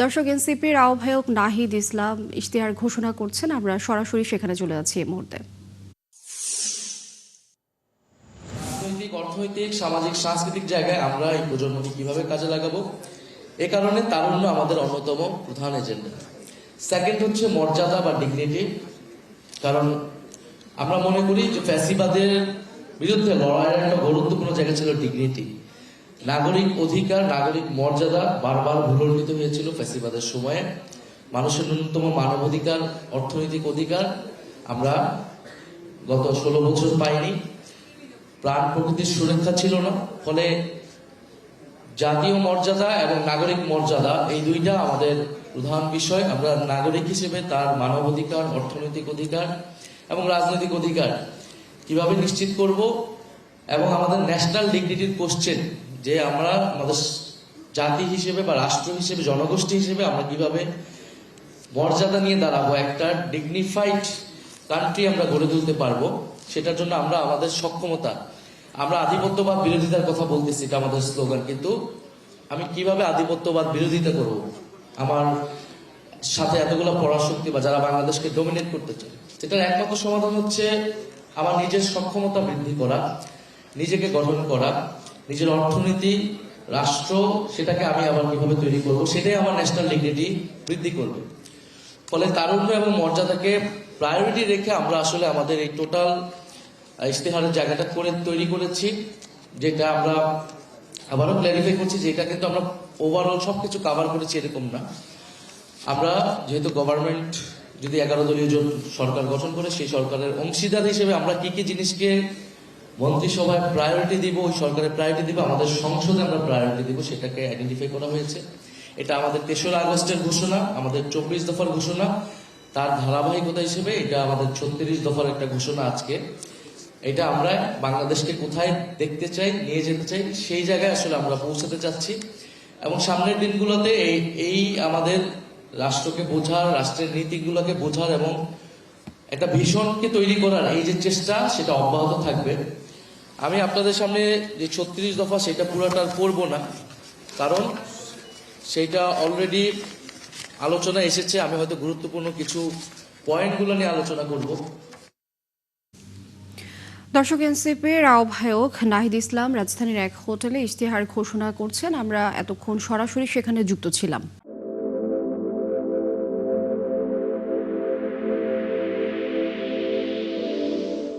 দর্শক, এনসিপির আহ্বায়ক নাহিদ ইসলাম ইশতেহার ঘোষণা করছেন। আমরা সরাসরি সেখানে চলে যাচ্ছি এই মুহূর্তে। রাজনৈতিক, অর্থনৈতিক, সামাজিক, সাংস্কৃতিক জায়গায় আমরা এই প্রজন্মকে কিভাবে কাজে লাগাবো, এ কারণে তারুণ্য আমাদের অন্যতম প্রধান এজেন্ডা। সেকেন্ড হচ্ছে মর্যাদা বা ডিগনিটি। কারণ আমরা মনে করি যে ফ্যাসিবাদের বিরুদ্ধে লড়াইয়ের একটা গুরুত্বপূর্ণ জায়গা ছিল ডিগনিটি। নাগরিক অধিকার, নাগরিক মর্যাদা বারবার ভূলণ্ঠিত হয়েছিল ফ্যাসিবাদের সময়ে। মানুষের ন্যূনতম মানবাধিকার, অর্থনৈতিক অধিকার আমরা গত 16 বছর পাইনি। প্রাণ প্রকৃতির সুরক্ষা ছিল না। ফলে জাতীয় মর্যাদা এবং নাগরিক মর্যাদা এই দুইটা আমাদের প্রধান বিষয়। আমরা নাগরিক হিসেবে তার মানবাধিকার, অর্থনৈতিক অধিকার এবং রাজনৈতিক অধিকার কিভাবে নিশ্চিত করব, এবং আমাদের ন্যাশনাল ডিগনিটির কোশ্চেন, যে আমরা আমাদের জাতি হিসেবে বা রাষ্ট্র হিসেবে, জনগোষ্ঠী হিসেবে আমরা কিভাবে মর্যাদা নিয়ে দাঁড়াবো, একটা ডিগনিফাইড কান্ট্রি আমরা গড়ে তুলতে পারবো, সেটার জন্য আমরা আমাদের সক্ষমতা, আমরা আধিপত্যবাদ বিরোধিতার কথা বলতেছি, এটা আমাদের স্লোগান, কিন্তু আমি কিভাবে আধিপত্যবাদ বিরোধিতা করব, আমার সাথে এতগুলো পরাশক্তি বা যারা বাংলাদেশকে ডমিনেট করতে চায়, সেটার একমাত্র সমাধান হচ্ছে আমার নিজের সক্ষমতা বৃদ্ধি করা, নিজেকে গঠন করা, নিজের অর্থনীতি, রাষ্ট্র, সেটাকে আমি আবার কিভাবে তৈরি করব, সেটাই আমার ন্যাশনাল ডিগনিটি বৃদ্ধি করবে। ফলে তারুণ্য এবং মর্যাদাকে প্রায়োরিটি রেখে আমরা আসলে আমাদের এই টোটাল ইশতেহারের জায়গাটা তৈরি করেছি, যেটা আমরা আবারও ক্ল্যারিফাই করছি যে এটা কিন্তু আমরা ওভারঅল সবকিছু কাভার করেছি এরকম না। আমরা যেহেতু গভর্নমেন্ট যদি 11 দলীয় জোট সরকার গঠন করে, সেই সরকারের অংশীদার হিসেবে আমরা কি কি জিনিসকে মন্ত্রিসভায় প্রায়োরিটি দিব, ওই সরকারের প্রায়োরিটি দিব, আমাদের সংসদে আমরা প্রায়োরিটি দিব, সেটাকে আইডেন্টিফাই করা হয়েছে। এটা আমাদের 3রা আগস্টের ঘোষণা, আমাদের 24 দফার ঘোষণা, তার ধারাবাহিকতা হিসেবে এটা আমাদের 36 দফার একটা ঘোষণা আজকে। এটা আমরা বাংলাদেশকে কোথায় দেখতে চাই, নিয়ে যেতে চাই, সেই জায়গায় আসলে আমরা পৌঁছাতে চাচ্ছি। এবং সামনের দিনগুলোতে এই আমাদের রাষ্ট্রকে বোঝার, রাষ্ট্রের নীতিগুলোকে বোঝার এবং একটা ভীষণকে তৈরি করার এই যে চেষ্টা, সেটা অব্যাহত থাকবে। আমি আপনাদের সামনে যে 36 দফা, সেটা পুরোটা পড়বো না, কারণ সেইটা অলরেডি আলোচনা এসেছে। আমি হয়তো গুরুত্বপূর্ণ কিছু পয়েন্টগুলো নিয়ে আলোচনা করব। দর্শক, এনসিপির আহ্বায়ক নাহিদ ইসলাম রাজধানীর এক হোটেলে ইশতেহার ঘোষণা করছেন। আমরা এতক্ষণ সরাসরি সেখানে যুক্ত ছিলাম।